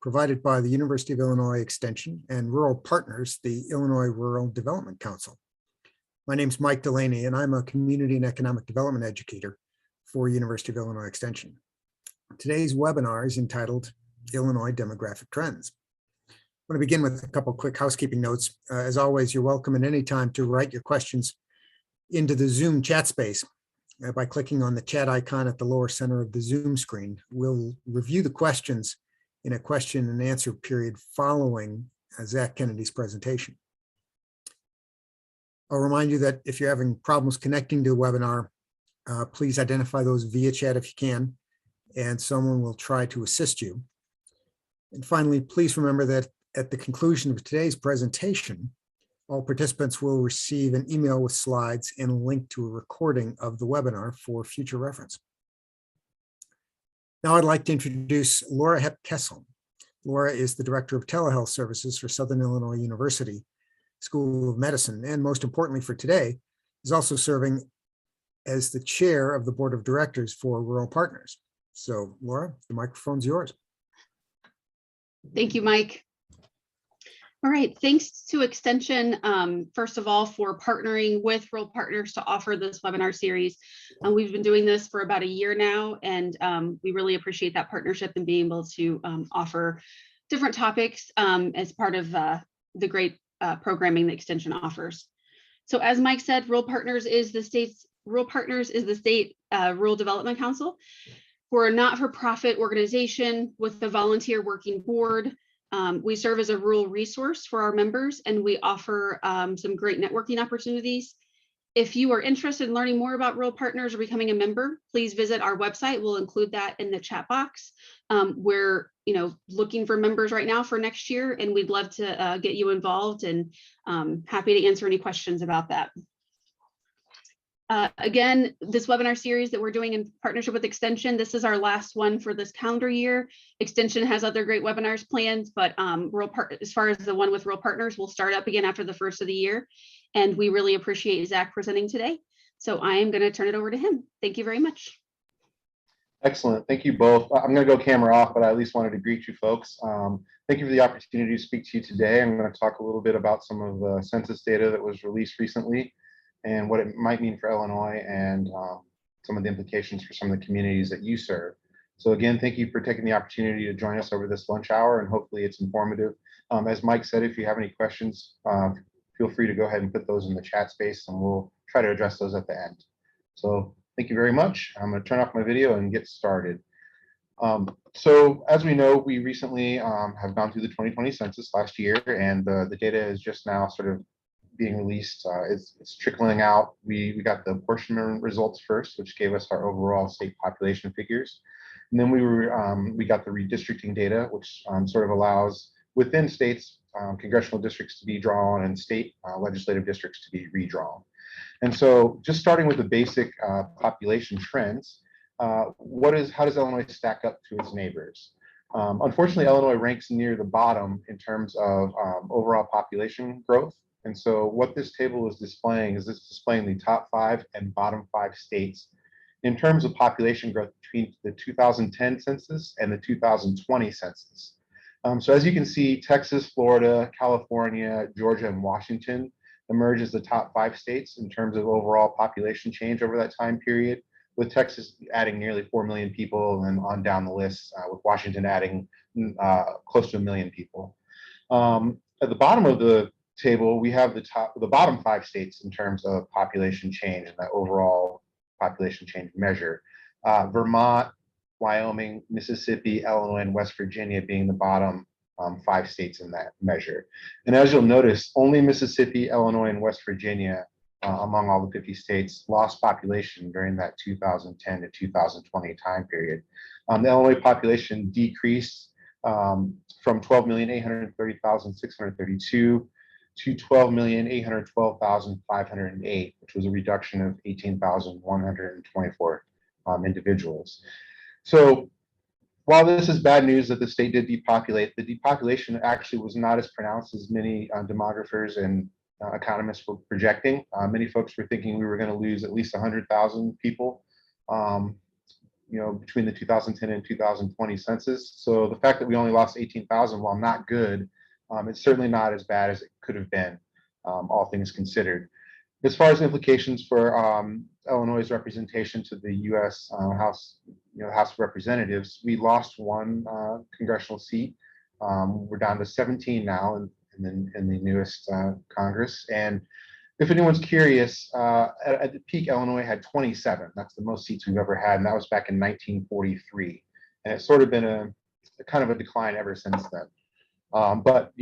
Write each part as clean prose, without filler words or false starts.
provided by the University of Illinois Extension and Rural Partners, the Illinois Rural Development Council. My name is Mike Delaney, and I'm a community and economic development educator for University of Illinois Extension. Today's webinar is entitled Illinois Demographic Trends. I want to begin with a couple quick housekeeping notes. As always, you're welcome at any time to write your questions into the Zoom chat space by clicking on the chat icon at the lower center of the Zoom screen. We'll review the questions in a question and answer period following Zach Kennedy's presentation. I'll remind you that if you're having problems connecting to the webinar, please identify those via chat if you can, and someone will try to assist you. And finally, please remember that at the conclusion of today's presentation, all participants will receive an email with slides and a link to a recording of the webinar for future reference. Now I'd like to introduce Laura Hepp-Kessel. Laura is the Director of Telehealth Services for Southern Illinois University School of Medicine, and most importantly for today, is also serving as the Chair of the Board of Directors for Rural Partners. So Laura, the microphone's yours. Thank you, Mike. All right, thanks to Extension, first of all, for partnering with Rural Partners to offer this webinar series. We've been doing this for about a year now, and we really appreciate that partnership and being able to offer different topics as part of the great programming that Extension offers. So as Mike said, Rural Partners is the state Rural Development Council. We're a not-for-profit organization with a volunteer working board. We serve as a rural resource for our members, and we offer some great networking opportunities. If you are interested in learning more about Rural Partners or becoming a member, please visit our website. We'll include that in the chat box. We're looking for members right now for next year, and we'd love to get you involved, and happy to answer any questions about that. Again, this webinar series that we're doing in partnership with Extension, this is our last one for this calendar year. Extension has other great webinars planned, but as far as the one with Rural Partners, we'll start up again after the first of the year. And we really appreciate Zach presenting today. So I am going to turn it over to him. Thank you very much. Excellent. Thank you both. I'm going to go camera off, but I at least wanted to greet you folks. Thank you for the opportunity to speak to you today. I'm going to talk a little bit about some of the census data that was released recently and what it might mean for Illinois, and some of the implications for some of the communities that you serve. So again, thank you for taking the opportunity to join us over this lunch hour, and hopefully it's informative. As Mike said, if you have any questions, feel free to go ahead and put those in the chat space, and we'll try to address those at the end. So thank you very much. I'm going to turn off my video and get started. So as we know, we recently have gone through the 2020 census last year, and the data is just now sort of being released. It's trickling out. We got the apportionment results first, which gave us our overall state population figures. And then we got the redistricting data, which sort of allows within states congressional districts to be drawn and state legislative districts to be redrawn. And so just starting with the basic population trends, how does Illinois stack up to its neighbors? Unfortunately, Illinois ranks near the bottom in terms of overall population growth. And so what this table is displaying is it's displaying the top 5 and bottom 5 states in terms of population growth between the 2010 census and the 2020 census. So as you can see, Texas, Florida, California, Georgia, and Washington emerge as the top 5 states in terms of overall population change over that time period, with Texas adding nearly 4 million people, and on down the list, with Washington adding close to 1 million people. At the bottom of the table, we have the bottom 5 states in terms of population change and that overall population change measure. Vermont, Wyoming, Mississippi, Illinois, and West Virginia being the bottom 5 states in that measure. And as you'll notice, only Mississippi, Illinois, and West Virginia, among all the 50 states, lost population during that 2010 to 2020 time period. The Illinois population decreased from 12,830,632 to 12,812,508, which was a reduction of 18,124 individuals. So while this is bad news that the state did depopulate, the depopulation actually was not as pronounced as many demographers and economists were projecting. Many folks were thinking we were going to lose at least 100,000 people between the 2010 and 2020 census. So the fact that we only lost 18,000, while not good, it's certainly not as bad as it could have been, all things considered. As far as implications for Illinois' representation to the U.S. House, House of Representatives, we lost one congressional seat. We're down to 17 now in the newest Congress. And if anyone's curious, at the peak, Illinois had 27. That's the most seats we've ever had, and that was back in 1943. And it's sort of been a kind of a decline ever since then. But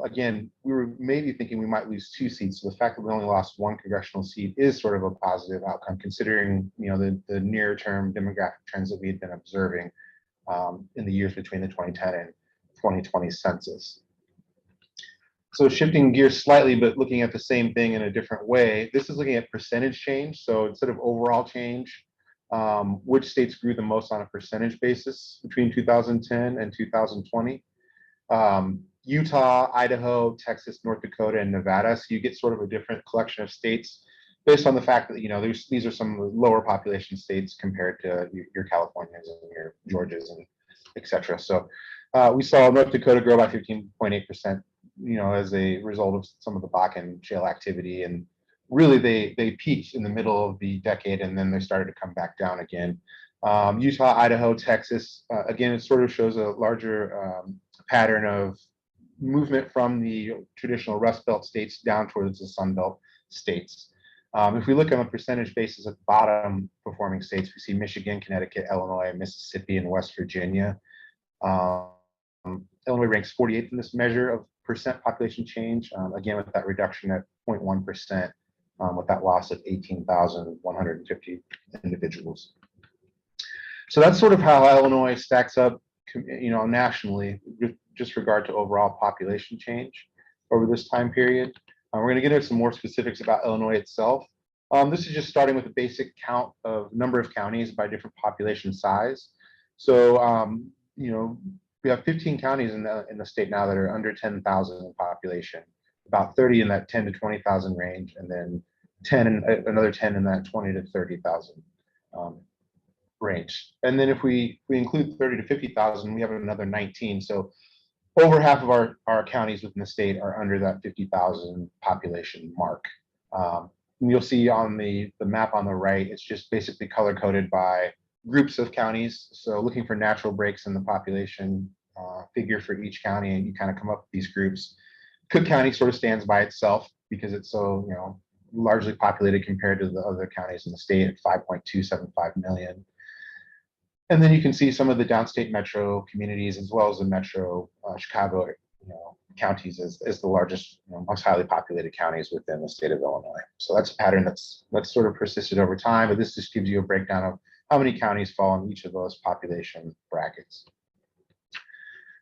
again, we were maybe thinking we might lose 2 seats. So the fact that we only lost 1 congressional seat is sort of a positive outcome, considering the near-term demographic trends that we had been observing in the years between the 2010 and 2020 census. So shifting gears slightly, but looking at the same thing in a different way, this is looking at percentage change. So instead of overall change, which states grew the most on a percentage basis between 2010 and 2020? Utah, Idaho, Texas, North Dakota, and Nevada. So you get sort of a different collection of states based on the fact that, these are some of the lower population states compared to your Californias and your Georgias and et cetera. So we saw North Dakota grow by 15.8%, as a result of some of the Bakken shale activity. And really they peaked in the middle of the decade, and then they started to come back down again. Utah, Idaho, Texas, again, it sort of shows a larger pattern of movement from the traditional Rust Belt states down towards the Sun Belt states. If we look on a percentage basis at the bottom performing states, we see Michigan, Connecticut, Illinois, Mississippi, and West Virginia. Illinois ranks 48th in this measure of percent population change, again with that reduction at 0.1%, with that loss of 18,150 individuals. So that's sort of how Illinois stacks up, nationally, with just regard to overall population change over this time period. We're going to get into some more specifics about Illinois itself. This is just starting with a basic count of number of counties by different population size. So, we have 15 counties in the state now that are under 10,000 in population, about 30 in that 10 to 20,000 range, and then another 10 in that 20 to 30,000 range. And then if we include 30 to 50,000, we have another 19. So over half of our counties within the state are under that 50,000 population mark. And you'll see on the map on the right, it's just basically color coded by groups of counties. So looking for natural breaks in the population figure for each county, and you kind of come up with these groups. Cook County sort of stands by itself because it's so largely populated compared to the other counties in the state at 5.275 million. And then you can see some of the downstate metro communities as well as the metro Chicago counties as the largest, most highly populated counties within the state of Illinois. So that's a pattern that's sort of persisted over time, but this just gives you a breakdown of how many counties fall in each of those population brackets.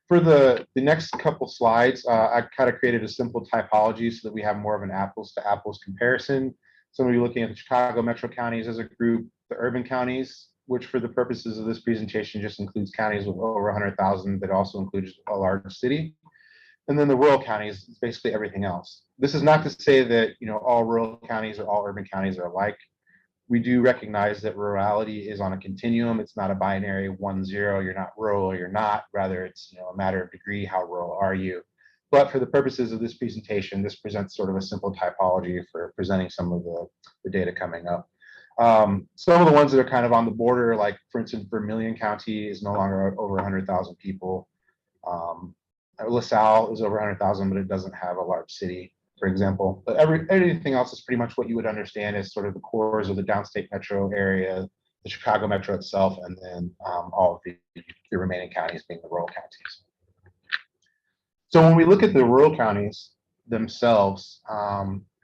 For the next couple slides, I kind of created a simple typology so that we have more of an apples to apples comparison. So we'll be looking at the Chicago metro counties as a group, the urban counties, which for the purposes of this presentation just includes counties with over 100,000, but also includes a large city. And then the rural counties is basically everything else. This is not to say that all rural counties or all urban counties are alike. We do recognize that rurality is on a continuum. It's not a binary 1-0, you're not rural or you're not. Rather, it's a matter of degree, how rural are you? But for the purposes of this presentation, this presents sort of a simple typology for presenting some of the data coming up. Some of the ones that are kind of on the border, like for instance, Vermilion County is no longer over 100,000 people. LaSalle is over 100,000, but it doesn't have a large city, for example. But everything else is pretty much what you would understand as sort of the cores of the downstate metro area, the Chicago metro itself, and then all of the remaining counties being the rural counties. So when we look at the rural counties themselves,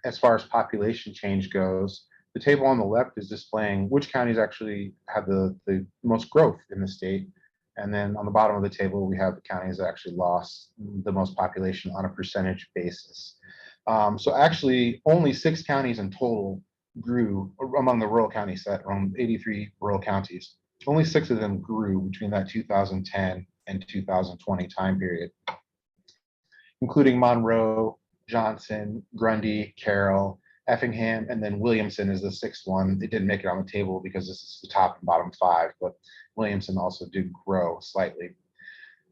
as far as population change goes, the table on the left is displaying which counties actually have the most growth in the state. And then on the bottom of the table, we have the counties that actually lost the most population on a percentage basis. So actually only 6 counties in total grew among the rural county set, around 83 rural counties. Only 6 of them grew between that 2010 and 2020 time period, including Monroe, Johnson, Grundy, Carroll, Effingham, and then Williamson is the sixth one. It didn't make it on the table because this is the top and bottom five, but Williamson also did grow slightly.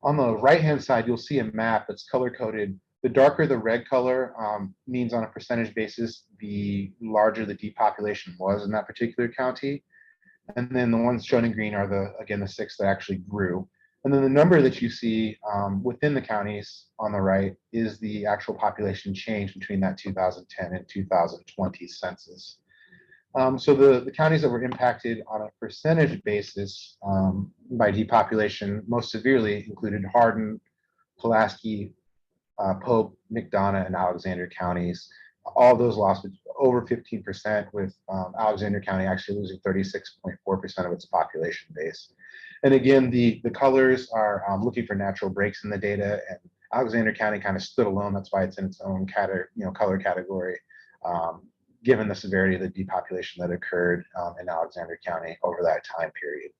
On the right-hand side, you'll see a map that's color-coded. The darker the red color means on a percentage basis, the larger the depopulation was in that particular county. And then the ones shown in green are the six that actually grew. And then the number that you see within the counties on the right is the actual population change between that 2010 and 2020 census. So the counties that were impacted on a percentage basis by depopulation most severely included Hardin, Pulaski, Pope, McDonough, and Alexander counties. All those lost over 15%, with Alexander County actually losing 36.4% of its population base. And again, the colors are looking for natural breaks in the data, and Alexander County kind of stood alone. That's why it's in its own color category, given the severity of the depopulation that occurred in Alexander County over that time period.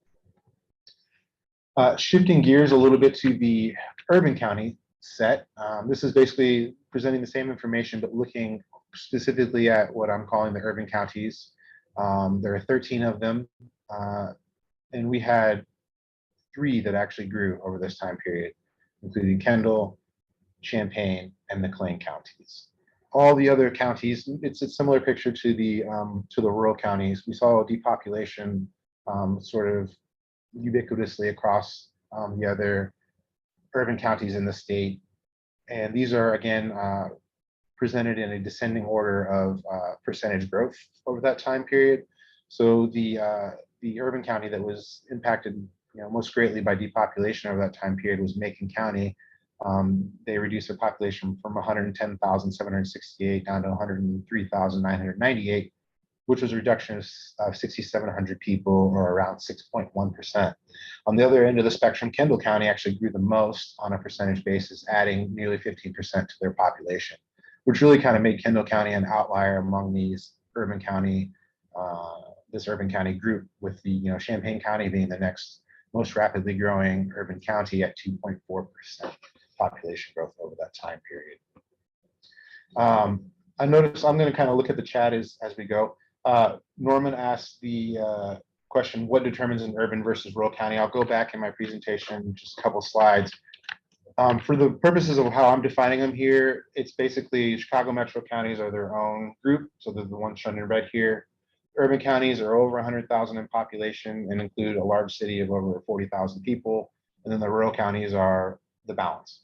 Shifting gears a little bit to the urban county set. This is basically presenting the same information, but looking specifically at what I'm calling the urban counties. There are 13 of them, and we had 3 that actually grew over this time period, including Kendall, Champaign, and McLean counties. All the other counties, it's a similar picture to the rural counties. We saw depopulation sort of ubiquitously across the other urban counties in the state. And these are, again, presented in a descending order of percentage growth over that time period. So the urban county that was impacted most greatly by depopulation over that time period was Macon County. They reduced their population from 110,768 down to 103,998, which was a reduction of 6,700 people, or around 6.1%. On the other end of the spectrum, Kendall County actually grew the most on a percentage basis, adding nearly 15% to their population, which really kind of made Kendall County an outlier among these urban county, this urban county group, with the Champaign County being the next most rapidly growing urban county at 2.4% population growth over that time period. I noticed I'm going to kind of look at the chat as we go. Norman asked the question, what determines an urban versus rural county? I'll go back in my presentation, just a couple slides. For the purposes of how I'm defining them here, it's basically Chicago metro counties are their own group. So they're the ones shown in red here. Urban counties are over 100,000 in population and include a large city of over 40,000 people. And then the rural counties are the balance.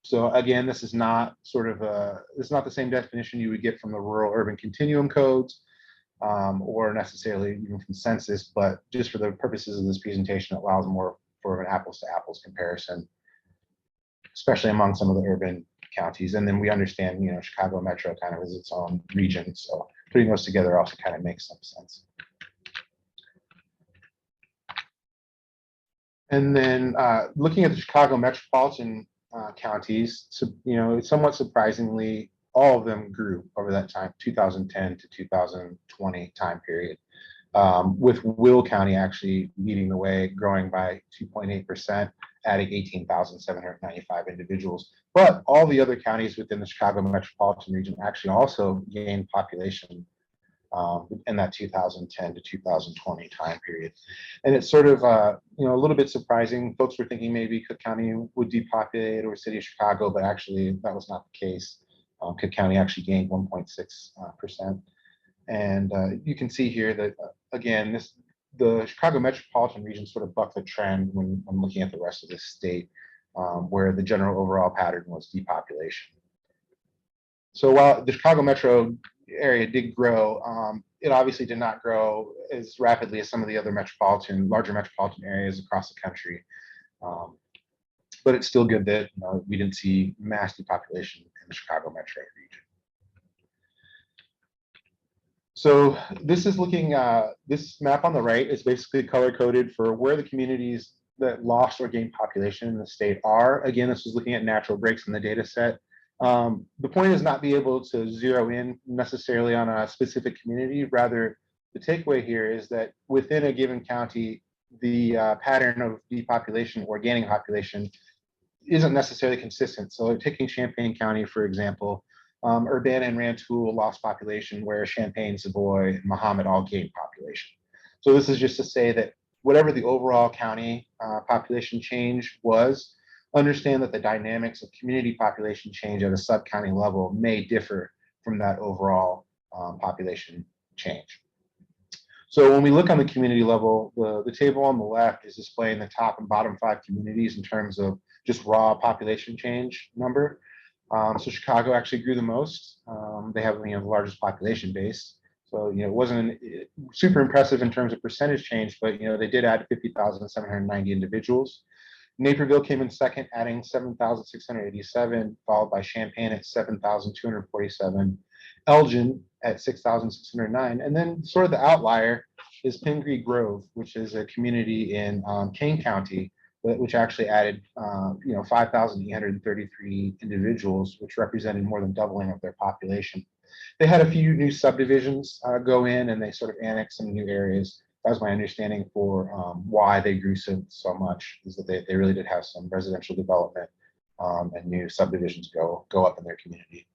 So again, this is not it's not the same definition you would get from the rural urban continuum codes or necessarily even from census, but just for the purposes of this presentation, it allows more for an apples to apples comparison, especially among some of the urban counties. And then we understand, Chicago metro kind of is its own region. So putting those together also kind of makes some sense. And then looking at the Chicago metropolitan counties, so, somewhat surprisingly, all of them grew over that time, 2010 to 2020 time period, with Will County actually leading the way, growing by 2.8%, adding 18,795 individuals. But all the other counties within the Chicago metropolitan region actually also gained population in that 2010 to 2020 time period. And it's sort of, a little bit surprising. Folks were thinking maybe Cook County would depopulate, or City of Chicago, but actually that was not the case. Cook County actually gained 1.6%. And you can see here that, again, the Chicago metropolitan region sort of bucked the trend when looking at the rest of the state, where the general overall pattern was depopulation. So while the Chicago metro area did grow, it obviously did not grow as rapidly as some of the other larger metropolitan areas across the country. But it's still good that we didn't see mass depopulation in the Chicago metro region. So this is looking, this map on the right is basically color coded for where the communities that lost or gained population in the state are. Again, this is looking at natural breaks in the data set. The point is not be able to zero in necessarily on a specific community. Rather, the takeaway here is that within a given county, the pattern of depopulation or gaining population isn't necessarily consistent. So taking Champaign County, for example, Urbana and Rantoul lost population, where Champaign, Savoy, and Mahomet all gained population. So this is just to say that whatever the overall county population change was, understand that the dynamics of community population change at a sub-county level may differ from that overall population change. So when we look on the community level, the table on the left is displaying the top and bottom 5 communities in terms of just raw population change number. So Chicago actually grew the most. They have the largest population base. So it wasn't super impressive in terms of percentage change, but they did add 50,790 individuals. Naperville came in second, adding 7,687, followed by Champaign at 7,247, Elgin at 6,609, and then sort of the outlier is Pingree Grove, which is a community in Kane County, which actually added 5,833 individuals, which represented more than doubling of their population. They had a few new subdivisions go in, and they sort of annexed some new areas. That was my understanding for why they grew so much, is that they really did have some residential development and new subdivisions go up in their community.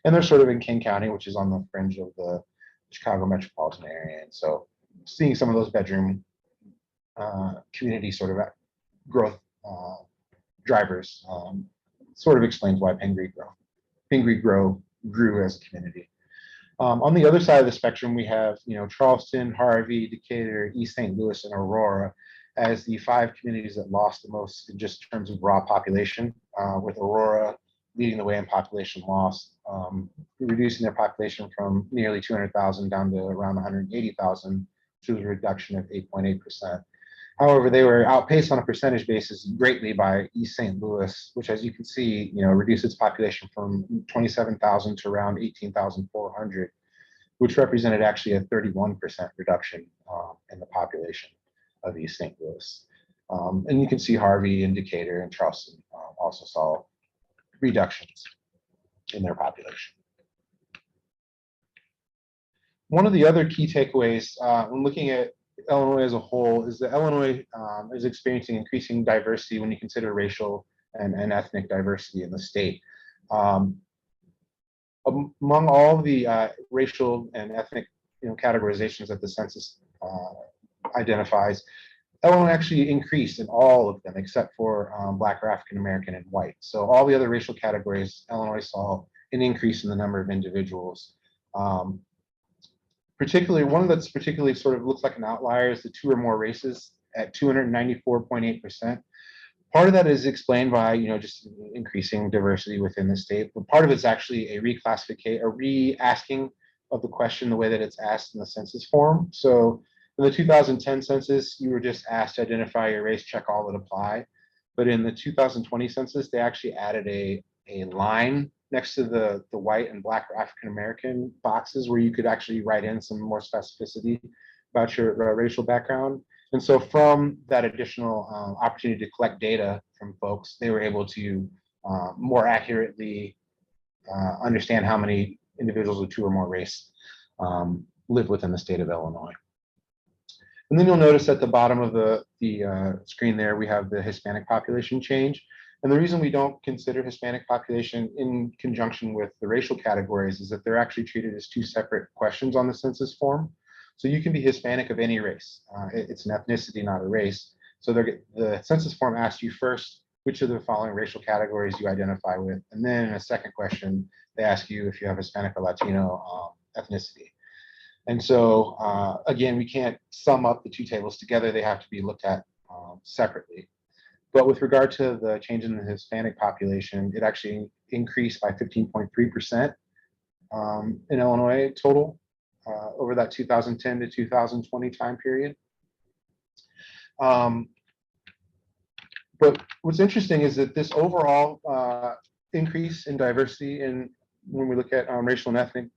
And they're sort of in King County, which is on the fringe of the Chicago metropolitan area. And so seeing some of those bedroom community sort of growth drivers sort of explains why Pingree Grove grew as a community. On the other side of the spectrum, we have Charleston, Harvey, Decatur, East St. Louis, and Aurora as the 5 communities that lost the most in just terms of raw population, with Aurora leading the way in population loss, reducing their population from nearly 200,000 down to around 180,000, which was a reduction of 8.8%. However, they were outpaced on a percentage basis greatly by East St. Louis, which, as you can see, reduced its population from 27,000 to around 18,400, which represented actually a 31% reduction in the population of East St. Louis. And you can see Harvey and Decatur and Charleston also saw reductions in their population. One of the other key takeaways when looking at Illinois as a whole is that Illinois is experiencing increasing diversity when you consider racial and ethnic diversity in the state. Among all the racial and ethnic categorizations that the census identifies, Illinois actually increased in all of them except for Black or African American and white. So all the other racial categories, Illinois saw an increase in the number of individuals. Particularly, one that's particularly sort of looks like an outlier is the 2 or more races at 294.8%. Part of that is explained by just increasing diversity within the state, but part of it's actually a reclassification, a re-asking of the question the way that it's asked in the census form. So in the 2010 census, you were just asked to identify your race, check all that apply. But in the 2020 census, they actually added a line next to the white and Black or African American boxes where you could actually write in some more specificity about your racial background. And so from that additional opportunity to collect data from folks, they were able to more accurately understand how many individuals with 2 or more race live within the state of Illinois. And then you'll notice at the bottom of the screen there, we have the Hispanic population change. And the reason we don't consider Hispanic population in conjunction with the racial categories is that they're actually treated as 2 separate questions on the census form. So you can be Hispanic of any race. It's an ethnicity, not a race. So the census form asks you first, which of the following racial categories you identify with. And then in a second question, they ask you if you have Hispanic or Latino ethnicity. And so, again, we can't sum up the 2 tables together. They have to be looked at separately. But with regard to the change in the Hispanic population, it actually increased by 15.3% in Illinois total over that 2010 to 2020 time period. But what's interesting is that this overall increase in diversity when we look at racial and ethnic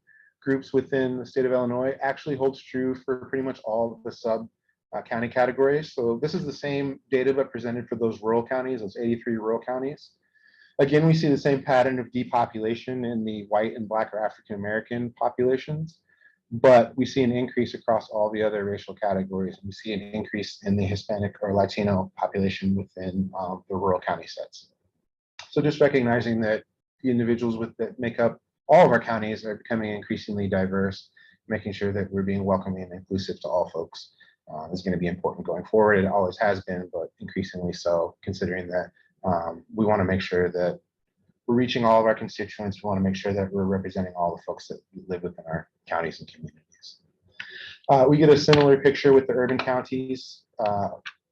groups within the state of Illinois actually holds true for pretty much all of the sub-county categories. So this is the same data but presented for those rural counties, those 83 rural counties. Again, we see the same pattern of depopulation in the white and Black or African American populations, but we see an increase across all the other racial categories. We see an increase in the Hispanic or Latino population within the rural county sets. So just recognizing that the individuals that make up all of our counties are becoming increasingly diverse. Making sure that we're being welcoming and inclusive to all folks is going to be important going forward. It always has been, but increasingly so, considering that we want to make sure that we're reaching all of our constituents. We want to make sure that we're representing all the folks that live within our counties and communities. We get a similar picture with the urban counties,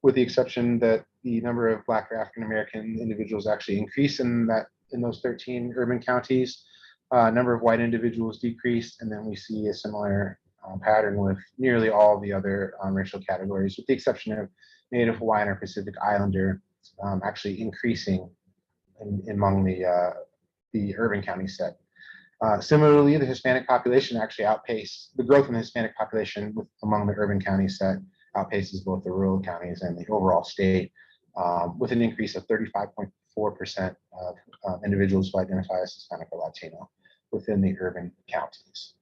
with the exception that the number of Black or African American individuals actually increase in those 13 urban counties. Number of white individuals decreased, and then we see a similar pattern with nearly all the other racial categories, with the exception of Native Hawaiian or Pacific Islander actually increasing among the urban county set. Similarly, the Hispanic population actually outpaced the growth in the Hispanic population among the urban county set, outpaces both the rural counties and the overall state, with an increase of 35.4% of individuals who identify as Hispanic or Latino within the urban counties.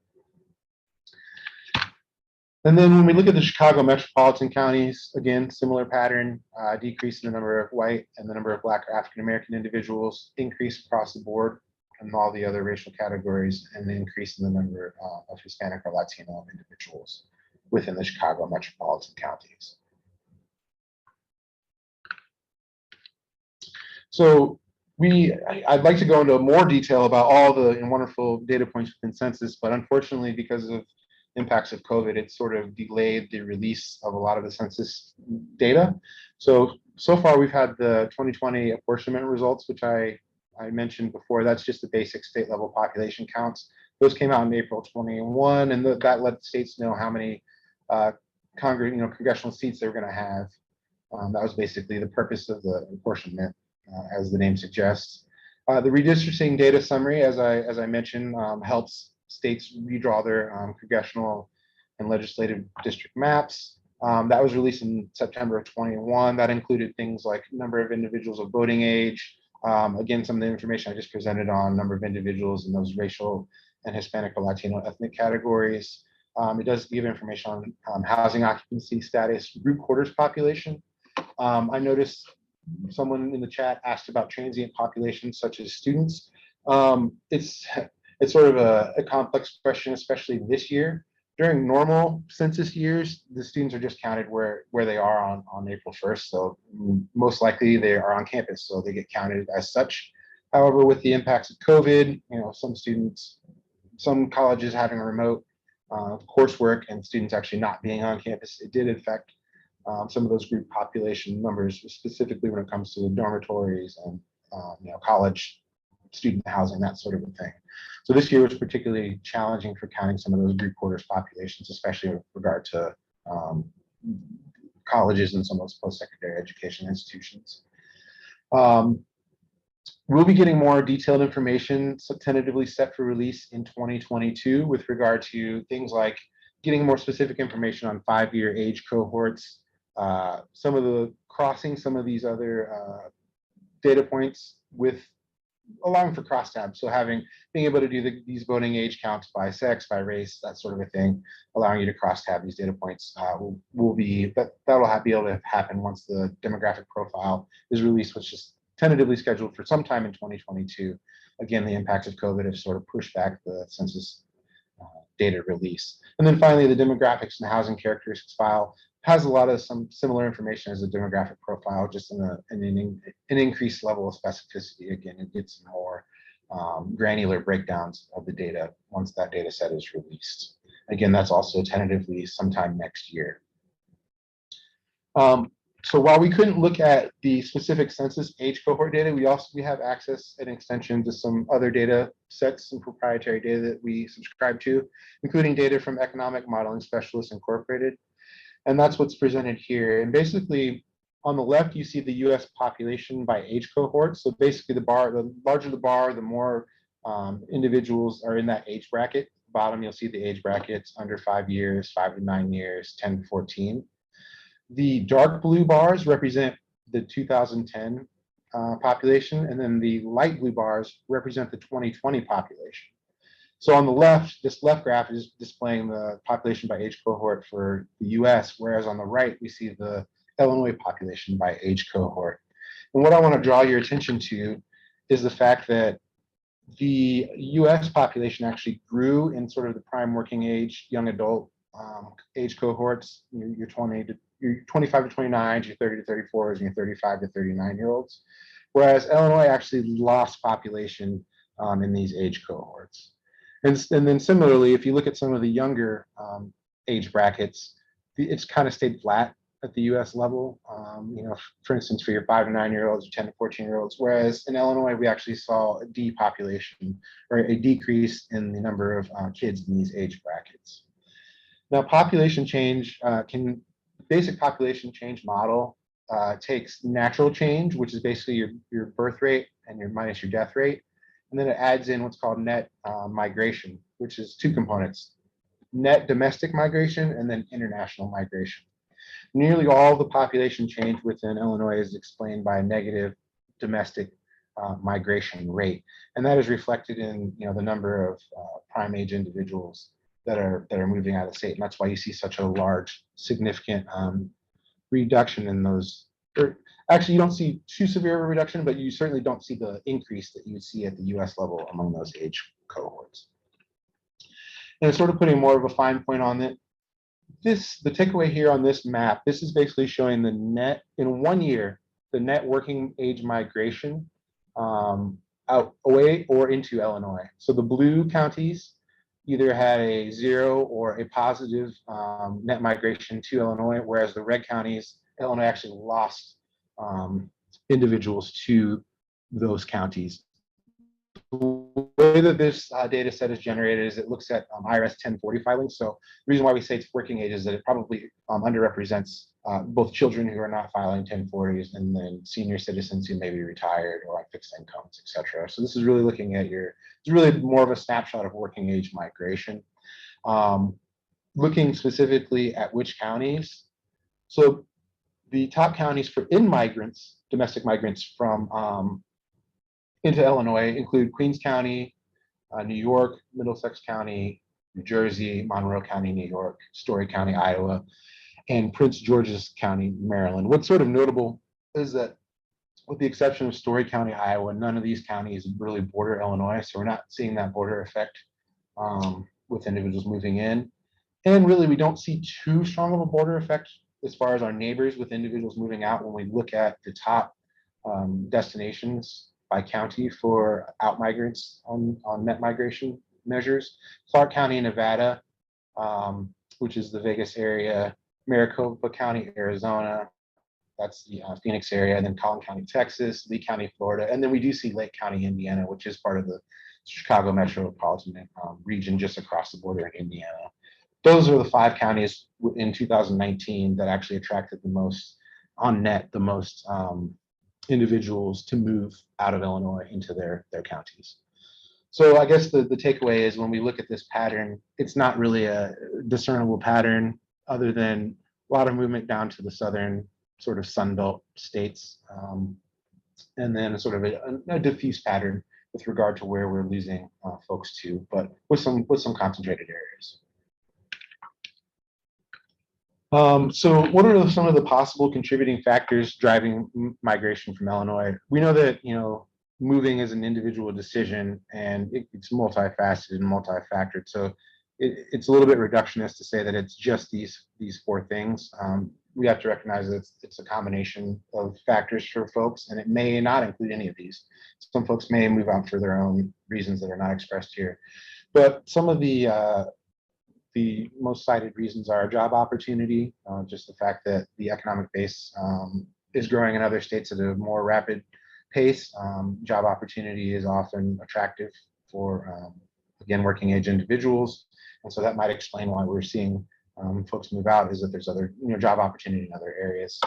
And then when we look at the Chicago metropolitan counties, again, similar pattern, decrease in the number of white and the number of Black or African American individuals, increase across the board in all the other racial categories, and an increase in the number of Hispanic or Latino individuals within the Chicago metropolitan counties. So I'd like to go into more detail about all the wonderful data points within Census, but unfortunately, because of impacts of COVID, it sort of delayed the release of a lot of the census data. So far we've had the 2020 apportionment results, which I mentioned before. That's just the basic state level population counts. Those came out in April 21, and that let states know how many congressional seats they were going to have. That was basically the purpose of the apportionment, as the name suggests. The redistricting data summary, as I mentioned, helps states redraw their congressional and legislative district maps. That was released in September of 21. That included things like number of individuals of voting age. Again, some of the information I just presented on number of individuals in those racial and Hispanic or Latino ethnic categories. It does give information on housing occupancy status, group quarters population. I noticed someone in the chat asked about transient populations such as students. It's sort of a complex question, especially this year. During normal census years, the students are just counted where they are on April 1st. So most likely they are on campus, so they get counted as such. However, with the impacts of COVID, some colleges having remote coursework and students actually not being on campus, it did affect some of those group population numbers, specifically when it comes to the dormitories and college student housing, that sort of a thing. So this year was particularly challenging for counting some of those group quarters populations, especially with regard to colleges and some of those post-secondary education institutions. We'll be getting more detailed information tentatively set for release in 2022 with regard to things like getting more specific information on 5-year age cohorts, some of the crossing some of these other data points with allowing for crosstabs. So being able to do these voting age counts by sex, by race, that sort of a thing, allowing you to crosstab these data points that'll be able to happen once the demographic profile is released, which is tentatively scheduled for sometime in 2022. Again, the impacts of COVID have sort of pushed back the census data release. And then finally, the demographics and housing characteristics file has a lot of some similar information as a demographic profile, just in an increased level of specificity. Again, it gets more granular breakdowns of the data once that data set is released. Again, that's also tentatively sometime next year. So while we couldn't look at the specific census age cohort data, we have access and extension to some other data sets, some proprietary data that we subscribe to, including data from Economic Modeling Specialists Incorporated. And that's what's presented here. And basically, on the left, you see the US population by age cohort. So basically, the larger the bar, the more individuals are in that age bracket. Bottom, you'll see the age brackets under 5 years, 5 to 9 years, 10 to 14. The dark blue bars represent the 2010 population, and then the light blue bars represent the 2020 population. So on the left, this left graph is displaying the population by age cohort for the US, whereas on the right, we see the Illinois population by age cohort. And what I want to draw your attention to is the fact that the US population actually grew in sort of the prime working age, young adult age cohorts. Your 25 to 29, your 30 to 34s, and your 35 to 39-year-olds. Whereas Illinois actually lost population in these age cohorts. And then similarly, if you look at some of the younger age brackets, it's kind of stayed flat at the US level. For instance, for your 5 to 9-year-olds, 10 to 14-year-olds, whereas in Illinois, we actually saw a depopulation or a decrease in the number of kids in these age brackets. Now, population change basic population change model takes natural change, which is basically your birth rate and your minus your death rate. And then it adds in what's called net migration, which is two components: net domestic migration and then international migration. Nearly all the population change within Illinois is explained by a negative domestic migration rate, and that is reflected in the number of prime age individuals that are moving out of the state, and that's why you see such a large, significant reduction in those. Or actually, you don't see too severe of a reduction, but you certainly don't see the increase that you would see at the U.S. level among those age cohorts. And sort of putting more of a fine point on it, the takeaway here on this map, this is basically showing the net, in 1 year, the net working age migration out away or into Illinois. So the blue counties either had a 0 or a positive net migration to Illinois, whereas the red counties, Illinois actually lost individuals to those counties. The way that this data set is generated is it looks at IRS 1040 filings. So the reason why we say it's working age is that it probably underrepresents both children who are not filing 1040s and then senior citizens who may be retired or on fixed incomes, et cetera. So this is really looking at it's really more of a snapshot of working age migration. Looking specifically at which counties. So the top counties for in-migrants, domestic migrants from into Illinois include Queens County, New York, Middlesex County, New Jersey, Monroe County, New York, Story County, Iowa, and Prince George's County, Maryland. What's sort of notable is that with the exception of Story County, Iowa, none of these counties really border Illinois, so we're not seeing that border effect with individuals moving in. And really, we don't see too strong of a border effect as far as our neighbors with individuals moving out when we look at the top destinations by county for out migrants on net migration measures. Clark County, Nevada, which is the Vegas area, Maricopa County, Arizona, that's the Phoenix area, and then Collin County, Texas, Lee County, Florida, and then we do see Lake County, Indiana, which is part of the Chicago metropolitan region just across the border in Indiana. Those are the 5 counties in 2019 that actually attracted the most, on net, the most individuals to move out of Illinois into their counties. So I guess the takeaway is when we look at this pattern, it's not really a discernible pattern other than a lot of movement down to the southern sort of Sunbelt states, and then sort of a diffuse pattern with regard to where we're losing folks to, but with some concentrated areas. So what are some of the possible contributing factors driving migration from Illinois? We know that, moving is an individual decision and it's multifaceted and multifactored. So it's a little bit reductionist to say that it's just these 4 things. We have to recognize that it's a combination of factors for folks, and it may not include any of these. Some folks may move out for their own reasons that are not expressed here. But some of the most cited reasons are job opportunity, just the fact that the economic base is growing in other states at a more rapid pace. Job opportunity is often attractive for, again, working age individuals. And so that might explain why we're seeing folks move out, is that there's other job opportunity in other areas.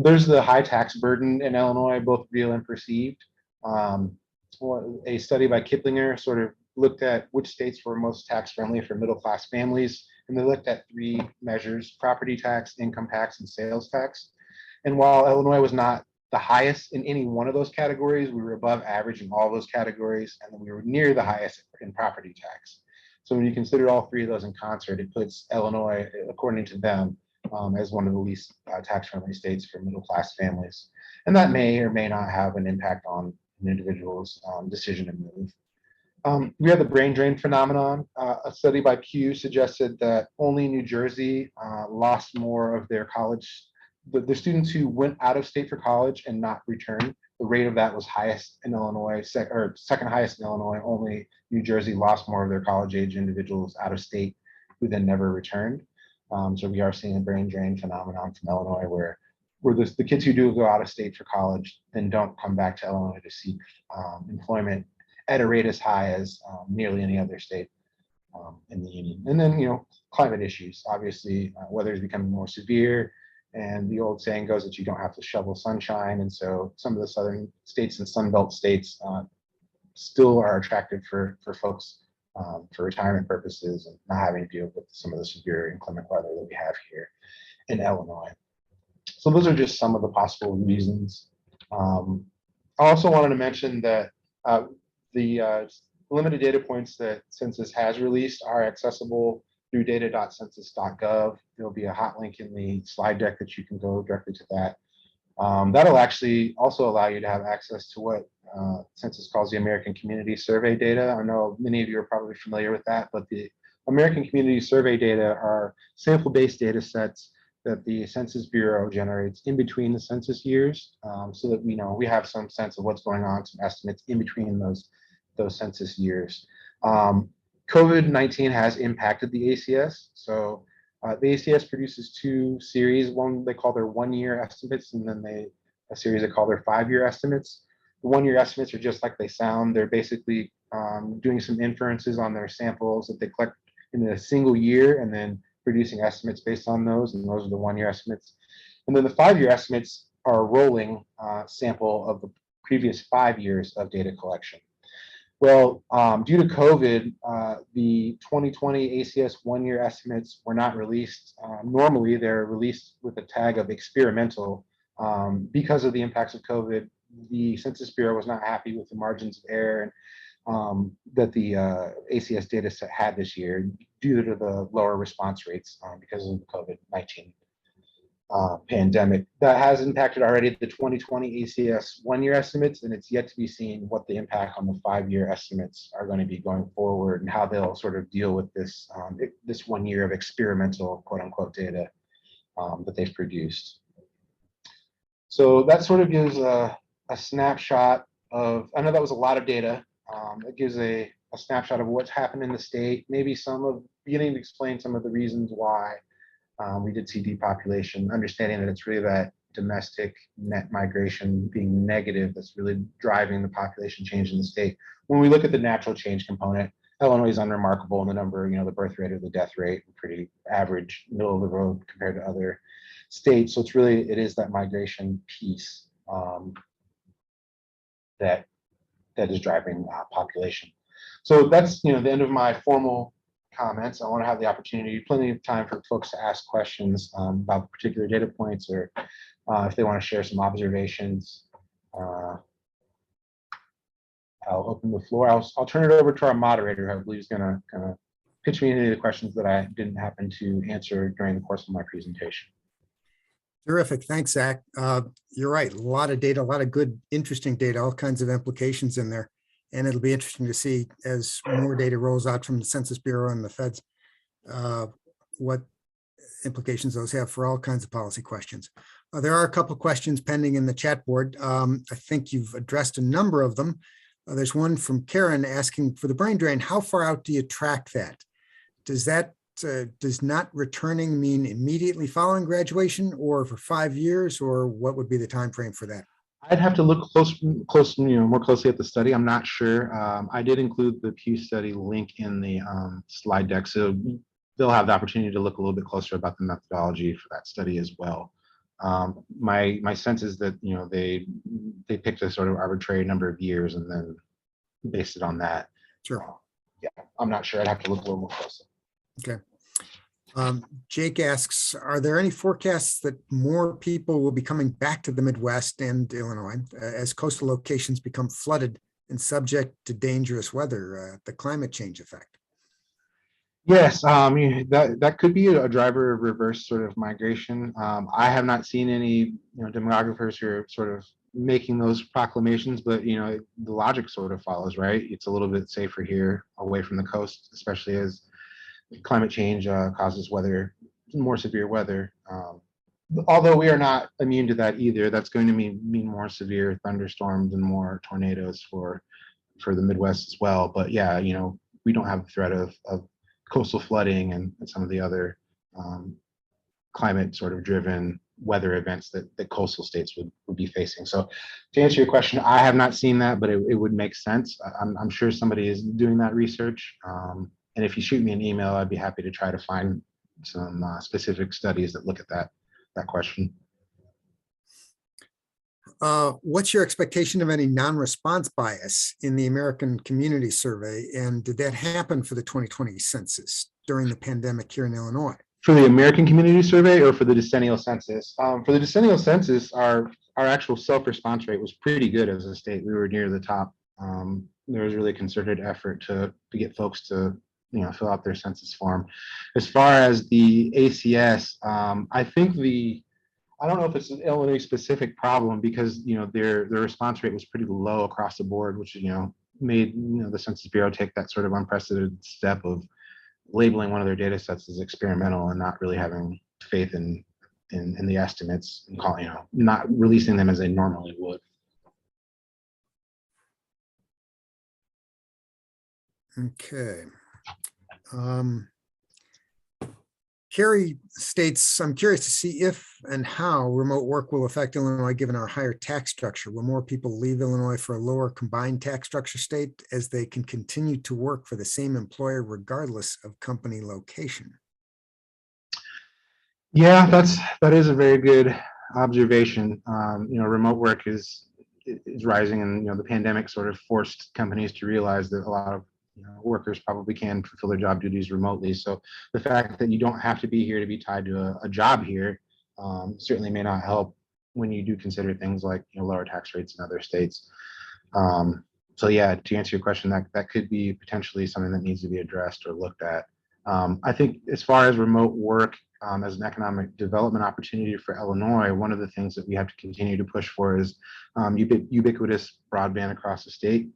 There's the high tax burden in Illinois, both real and perceived. A study by Kiplinger sort of looked at which states were most tax friendly for middle class families, and they looked at 3 measures: property tax, income tax, and sales tax. And while Illinois was not the highest in any one of those categories, we were above average in all those categories, and then we were near the highest in property tax. So when you consider all 3 of those in concert, it puts Illinois, according to them, as one of the least tax-friendly states for middle-class families. And that may or may not have an impact on an individual's decision to move. We have the brain drain phenomenon. A study by Pew suggested that only New Jersey lost more of their college. The students who went out of state for college and not returned, the rate of that was highest in Illinois, second highest in Illinois. Only New Jersey lost more of their college age individuals out of state who then never returned. So we are seeing a brain drain phenomenon from Illinois where the kids who do go out of state for college then don't come back to Illinois to seek employment at a rate as high as nearly any other state in the union. And then, climate issues. Obviously, weather is becoming more severe, and the old saying goes that you don't have to shovel sunshine. And so some of the southern states and Sunbelt states still are attractive for folks for retirement purposes and not having to deal with some of the severe inclement weather that we have here in Illinois. So those are just some of the possible reasons. I also wanted to mention that the limited data points that Census has released are accessible through data.census.gov. There'll be a hot link in the slide deck that you can go directly to that. That'll actually also allow you to have access to what Census calls the American Community Survey data. I know many of you are probably familiar with that, but the American Community Survey data are sample-based data sets that the Census Bureau generates in between the census years, so that we have some sense of what's going on, some estimates in between those census years. COVID-19 has impacted the ACS. So the ACS produces two series. One they call their 1-year estimates, and then a series they call their 5-year estimates. The 1-year estimates are just like they sound. They're basically doing some inferences on their samples that they collect in a single year, and then producing estimates based on those, and those are the 1-year estimates. And then the 5-year estimates are a rolling sample of the previous 5 years of data collection. Well, due to COVID, the 2020 ACS 1-year estimates were not released. Normally, they're released with a tag of experimental. Because of the impacts of COVID, the Census Bureau was not happy with the margins of error that the ACS data set had this year due to the lower response rates because of the COVID-19 pandemic. That has impacted already the 2020 ACS 1-year estimates, and it's yet to be seen what the impact on the 5-year estimates are going to be going forward and how they'll sort of deal with this, this 1 year of experimental quote unquote data that they've produced. So that sort of gives a snapshot of, I know that was a lot of data. It gives a snapshot of what's happened in the state, maybe beginning to explain some of the reasons why we did see depopulation, understanding that it's really that domestic net migration being negative that's really driving the population change in the state. When we look at the natural change component, Illinois is unremarkable in the number, the birth rate or the death rate, pretty average, middle of the road compared to other states. So it is that migration piece that is driving population. So that's the end of my formal comments. I want to have the opportunity, plenty of time for folks to ask questions about particular data points, or if they want to share some observations. I'll open the floor. I'll turn it over to our moderator, who I believe is going to kind of pitch me any of the questions that I didn't happen to answer during the course of my presentation. Terrific. Thanks, Zach. You're right. A lot of data, a lot of good, interesting data, all kinds of implications in there. And it'll be interesting to see as more data rolls out from the Census Bureau and the feds, what implications those have for all kinds of policy questions. There are a couple of questions pending in the chat board. I think you've addressed a number of them. There's one from Karen asking, for the brain drain, how far out do you track that? Does not returning mean immediately following graduation, or for 5 years, or what would be the time frame for that? I'd have to look more closely at the study. I'm not sure. I did include the Pew study link in the slide deck, so they'll have the opportunity to look a little bit closer about the methodology for that study as well. My sense is that they picked a sort of arbitrary number of years and then based it on that. Sure. Yeah, I'm not sure. I'd have to look a little more closely. Okay. Jake asks, are there any forecasts that more people will be coming back to the Midwest and Illinois as coastal locations become flooded and subject to dangerous weather, the climate change effect? Yes, that could be a driver of reverse sort of migration. I have not seen any demographers who are sort of making those proclamations, but the logic sort of follows, right? It's a little bit safer here away from the coast, especially as climate change causes more severe weather. Although we are not immune to that either, that's going to mean more severe thunderstorms and more tornadoes for the Midwest as well. But yeah, we don't have the threat of coastal flooding and some of the other climate sort of driven weather events that coastal states would be facing. So to answer your question, I have not seen that, but it would make sense. I'm sure somebody is doing that research. And if you shoot me an email, I'd be happy to try to find some specific studies that look at that question. What's your expectation of any non-response bias in the American Community Survey? And did that happen for the 2020 census during the pandemic here in Illinois? For the American Community Survey or for the decennial census? For the decennial census, our actual self-response rate was pretty good as a state. We were near the top. There was really a concerted effort to get folks to fill out their census form. As far as the ACS, I think I don't know if it's an Illinois specific problem because their response rate was pretty low across the board, which made the Census Bureau take that sort of unprecedented step of labeling one of their data sets as experimental and not really having faith in the estimates and not releasing them as they normally would. Okay. Carrie states, I'm curious to see if and how remote work will affect Illinois given our higher tax structure. Will more people leave Illinois for a lower combined tax structure state as they can continue to work for the same employer regardless of company location? Yeah, that is a very good observation. Remote work is rising, and the pandemic sort of forced companies to realize that a lot of workers probably can fulfill their job duties remotely. So the fact that you don't have to be here to be tied to a job here certainly may not help when you do consider things like lower tax rates in other states. So yeah, to answer your question, that could be potentially something that needs to be addressed or looked at. I think as far as remote work as an economic development opportunity for Illinois, one of the things that we have to continue to push for is ubiquitous broadband across the state.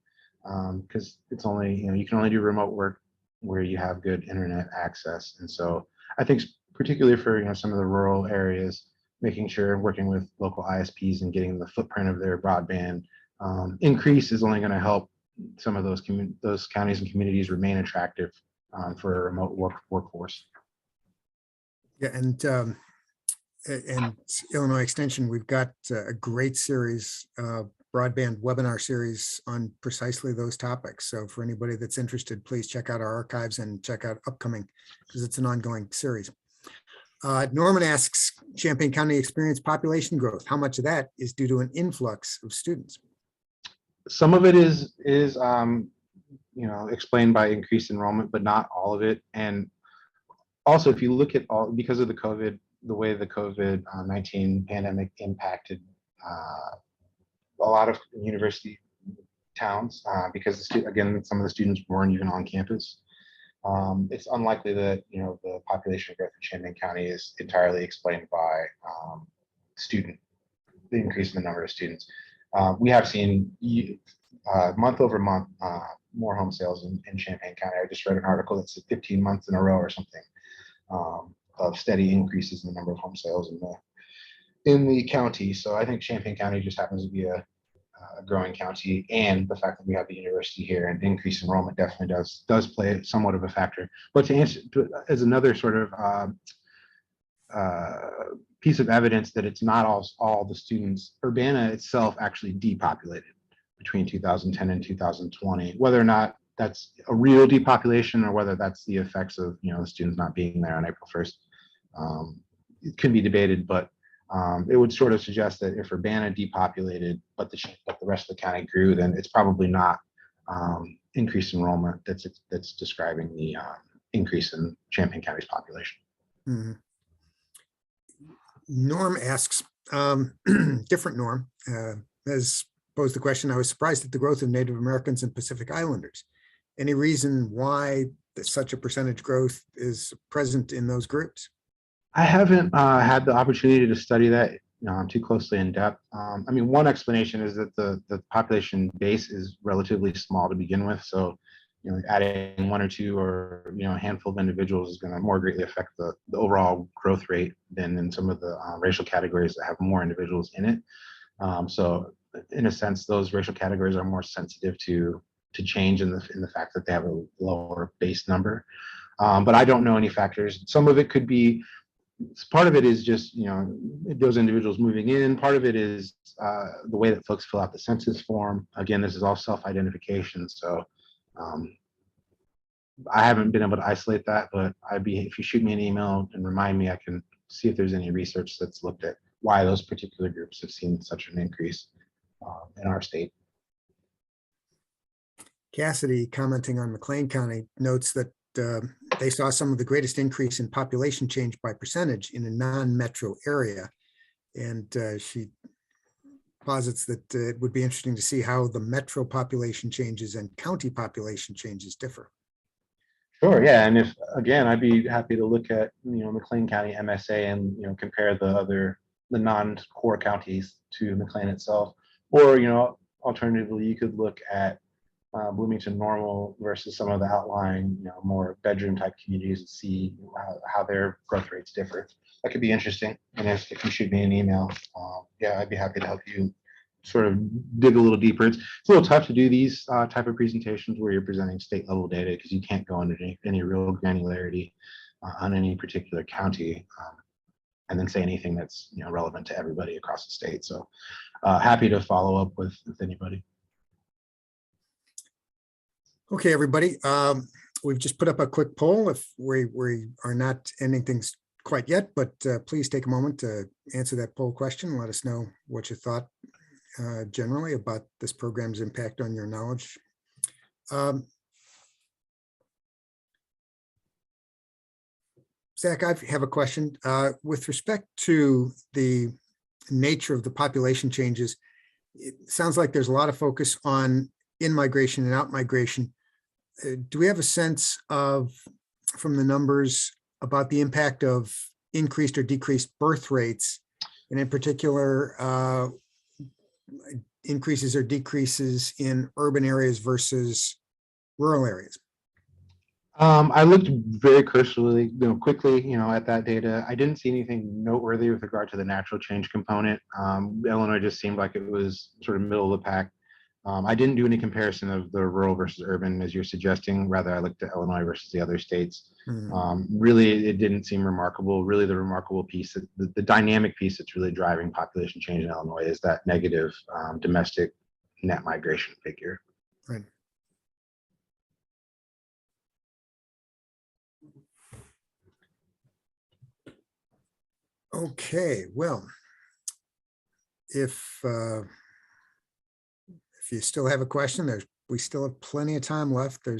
Because it's only, you can only do remote work where you have good internet access. And so I think particularly for, some of the rural areas, making sure working with local ISPs and getting the footprint of their broadband increase is only going to help some of those counties and communities remain attractive for a remote workforce. Yeah, and Illinois Extension, we've got a great series, broadband webinar series on precisely those topics. So for anybody that's interested, please check out our archives and check out upcoming because it's an ongoing series. Norman asks, Champaign County experienced population growth. How much of that is due to an influx of students? Some of it is explained by increased enrollment, but not all of it. And also, if you look at because of the way the COVID-19 pandemic impacted a lot of university towns, because again, some of the students weren't even on campus. It's unlikely that the population growth in Champaign County is entirely explained by the increase in the number of students. We have seen month over month more home sales in Champaign County. I just read an article that said 15 months in a row or something of steady increases in the number of home sales in the county. So I think Champaign County just happens to be a growing county, and the fact that we have the university here and increased enrollment definitely does play somewhat of a factor. But to answer as another sort of piece of evidence that it's not all the students, Urbana itself actually depopulated between 2010 and 2020. Whether or not that's a real depopulation or whether that's the effects of the students not being there on April 1st, it can be debated, but it would sort of suggest that if Urbana depopulated, but the rest of the county grew, then it's probably not increased enrollment that's describing the increase in Champaign County's population. Mm-hmm. Norm asks, different Norm, has posed the question, I was surprised at the growth of Native Americans and Pacific Islanders. Any reason why such a percentage growth is present in those groups? I haven't had the opportunity to study that too closely in depth. I mean, one explanation is that the population base is relatively small to begin with. So, adding one or two or, a handful of individuals is going to more greatly affect the overall growth rate than in some of the racial categories that have more individuals in it. So in a sense, those racial categories are more sensitive to change in the fact that they have a lower base number. But I don't know any factors. Some of it could be, part of it is just, those individuals moving in. Part of it is the way that folks fill out the census form. Again, this is all self-identification. So I haven't been able to isolate that, but if you shoot me an email and remind me, I can see if there's any research that's looked at why those particular groups have seen such an increase in our state. Cassidy, commenting on McLean County, notes that they saw some of the greatest increase in population change by percentage in a non-metro area. And she posits that it would be interesting to see how the metro population changes and county population changes differ. Sure, yeah, and if, again, I'd be happy to look at, McLean County MSA and, compare the non-core counties to McLean itself. Or, alternatively, you could look at Bloomington Normal versus some of the outlying, more bedroom type communities and see how their growth rates differ. That could be interesting. And if you shoot me an email, yeah, I'd be happy to help you sort of dig a little deeper. It's a little tough to do these type of presentations where you're presenting state level data because you can't go into any real granularity on any particular county and then say anything that's relevant to everybody across the state. So happy to follow up with anybody. Okay, everybody. We've just put up a quick poll. If we are not ending things quite yet, but please take a moment to answer that poll question. Let us know what you thought generally about this program's impact on your knowledge. Zach, I have a question. With respect to the nature of the population changes, it sounds like there's a lot of focus on in-migration and out-migration. Do we have a sense of, from the numbers, about the impact of increased or decreased birth rates, and in particular, increases or decreases in urban areas versus rural areas? I looked very cursorily, quickly, at that data. I didn't see anything noteworthy with regard to the natural change component. Illinois just seemed like it was sort of middle of the pack. I didn't do any comparison of the rural versus urban as you're suggesting. Rather, I looked at Illinois versus the other states. Really, it didn't seem remarkable. Really, the remarkable piece, the dynamic piece that's really driving population change in Illinois is that negative domestic net migration figure. Right. Okay, well, if you still have a question, we still have plenty of time left. We're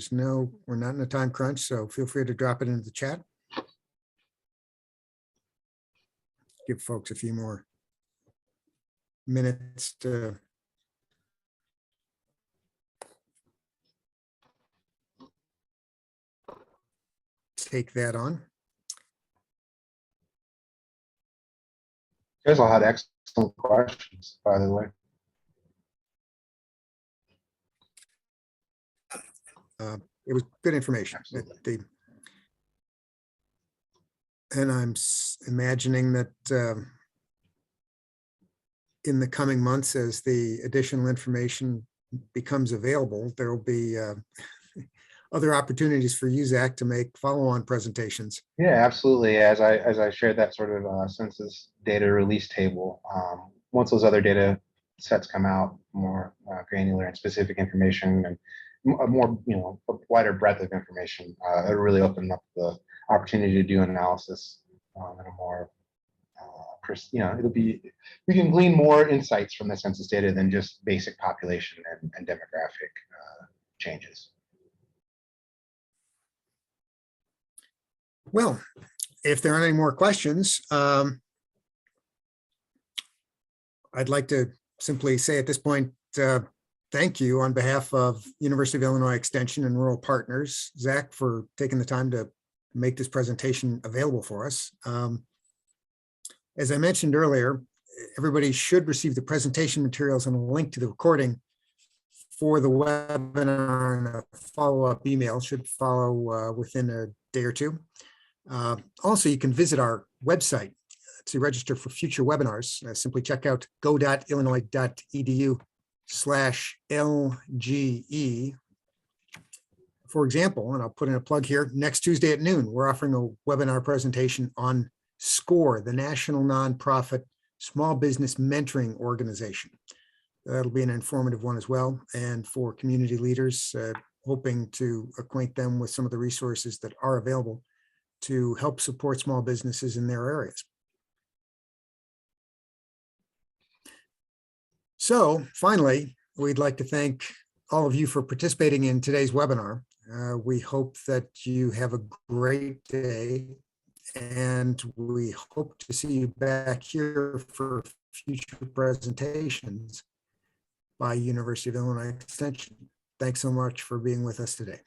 not in a time crunch, so feel free to drop it into the chat. Give folks a few more minutes to take that on. You guys all had excellent questions, by the way. It was good information. And I'm imagining that in the coming months, as the additional information becomes available, there will be other opportunities for you, Zach, to make follow-on presentations. Yeah, absolutely. As I shared that sort of census data release table, once those other data sets come out, more granular and specific information and a more, a wider breadth of information, it'll really open up the opportunity to do analysis in a more, it'll be, we can glean more insights from the census data than just basic population and demographic changes. Well, if there aren't any more questions, I'd like to simply say at this point, thank you on behalf of University of Illinois Extension and Rural Partners, Zach, for taking the time to make this presentation available for us. As I mentioned earlier, everybody should receive the presentation materials and a link to the recording for the webinar, and a follow-up email should follow within a day or two. Also, you can visit our website to register for future webinars. Simply check out go.illinois.edu/LGE. For example, and I'll put in a plug here, next Tuesday at noon, we're offering a webinar presentation on SCORE, the National Nonprofit Small Business Mentoring Organization. That'll be an informative one as well. And for community leaders, hoping to acquaint them with some of the resources that are available to help support small businesses in their areas. So finally, we'd like to thank all of you for participating in today's webinar. We hope that you have a great day, and we hope to see you back here for future presentations by University of Illinois Extension. Thanks so much for being with us today.